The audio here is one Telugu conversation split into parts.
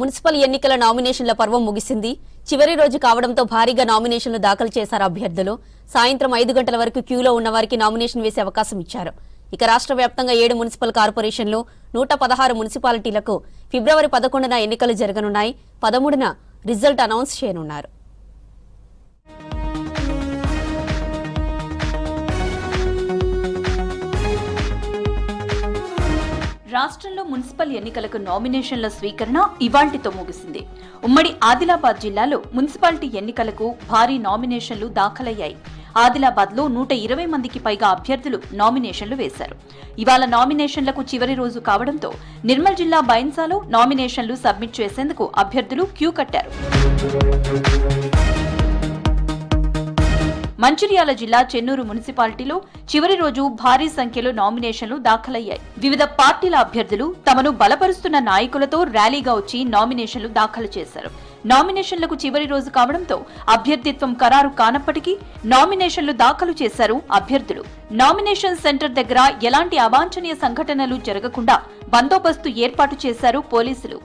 మున్సిపల్ ఎన్నికల నామినేషన్ల పర్వం ముగిసింది. చివరి రోజు కావడంతో భారీగా నామినేషన్లు దాఖలు చేశారు అభ్యర్థులు. సాయంత్రం 5 గంటల వరకు క్యూలో ఉన్న వారికి నామినేషన్ వేసే అవకాశం ఇచ్చారు. ఇక రాష్ట్ర వ్యాప్తంగా 7 మున్సిపల్ కార్పొరేషన్లు 116 మున్సిపాలిటీలకు ఫిబ్రవరి 11న ఎన్నికలు జరగనున్నాయి. 13న రిజల్ట్ అనౌన్స్ చేయనున్నారు. రాష్ట్రంలో మున్సిపల్ ఎన్నికలకు నామినేషన్ల స్వీకరణ ఇవాళ్టితో ముగిసింది. ఉమ్మడి ఆదిలాబాద్ జిల్లాలో మున్సిపాలిటీ ఎన్నికలకు భారీ నామినేషన్లు దాఖలయ్యాయి. ఆదిలాబాద్ లో 120 మందికి పైగా అభ్యర్థులు నామినేషన్లు వేశారు. ఇవాళ నామినేషన్లకు చివరి రోజు కావడంతో నిర్మల్ జిల్లా బైన్సాలో నామినేషన్లు సబ్మిట్ చేసేందుకు అభ్యర్థులు క్యూ కట్టారు. మంచిర్యాల జిల్లా చెన్నూరు మున్సిపాలిటీలో చివరి రోజు భారీ సంఖ్యలో నామినేషన్లు దాఖలయ్యాయి. వివిధ పార్టీల అభ్యర్థులు తమను బలపరుస్తున్న నాయకులతో ర్యాలీగా వచ్చి నామినేషన్లు దాఖలు చేశారు. నామినేషన్లకు చివరి రోజు కావడంతో అభ్యర్థిత్వం ఖరారు కానప్పటికీ నామినేషన్లు దాఖలు చేశారు అభ్యర్థులు. నామినేషన్ సెంటర్ దగ్గర ఎలాంటి అవాంఛనీయ సంఘటనలు జరగకుండా బందోబస్తు ఏర్పాటు చేశారు పోలీసులు.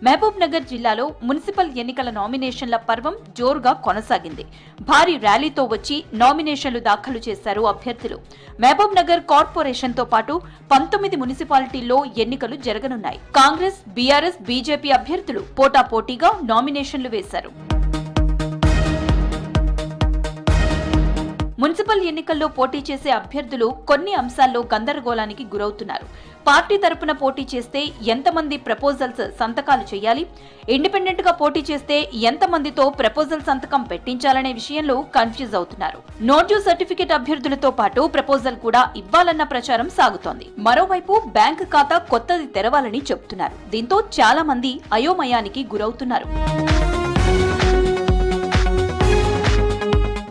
మహబూబ్ నగర్ జిల్లాలో మున్సిపల్ ఎన్నికల నామినేషన్ల పర్వం జోరుగా కొనసాగింది. భారీ ర్యాలీతో వచ్చి నామినేషన్లు దాఖలు చేశారు అభ్యర్థులు. మహబూబ్ నగర్ కార్పొరేషన్ తో పాటు 19 మున్సిపాలిటీల్లో ఎన్నికలు జరగనున్నాయి. కాంగ్రెస్, బీఆర్ఎస్, బీజేపీ అభ్యర్థులు పోటాపోటీగా నామినేషన్లు వేశారు. మున్సిపల్ ఎన్నికల్లో పోటీ చేసే అభ్యర్థులు కొన్ని అంశాల్లో గందరగోళానికి గురవుతున్నారు. పార్టీ తరపున పోటీ చేస్తే ఎంతమంది ప్రపోజల్స్ సంతకాలు చేయాలి, ఇండిపెండెంట్ గా పోటీ చేస్తే ఎంతమందితో ప్రపోజల్ సంతకం పెట్టించాలనే విషయంలో కన్ఫ్యూజ్ అవుతున్నారు. నో డ్యూ సర్టిఫికేట్ అభ్యర్థులతో పాటు ప్రపోజల్ కూడా ఇవ్వాలన్న ప్రచారం సాగుతోంది. మరోవైపు బ్యాంకు ఖాతా కొత్తది తెరవాలని చెబుతున్నారు. దీంతో చాలా మంది అయోమయానికి గురవుతున్నారు.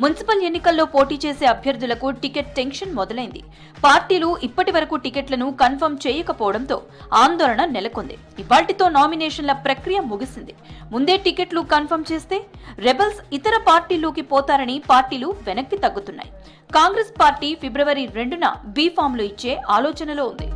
మున్సిపల్ ఎన్నికల్లో పోటీ చేసే అభ్యర్థులకు టికెట్ టెన్షన్ మొదలైంది. పార్టీలు ఇప్పటి వరకు టికెట్లను కన్ఫర్మ్ చేయకపోవడంతో ఆందోళన నెలకొంది. ఇవాళ్టితో నామినేషన్ల ప్రక్రియ ముగిసింది. ముందే టికెట్లు కన్ఫర్మ్ చేస్తే రెబల్స్ ఇతర పార్టీల్లోకి పోతారని పార్టీలు వెనక్కి తగ్గుతున్నాయి. కాంగ్రెస్ పార్టీ ఫిబ్రవరి 2న బీ ఫామ్లు ఇచ్చే ఆలోచనలో ఉంది.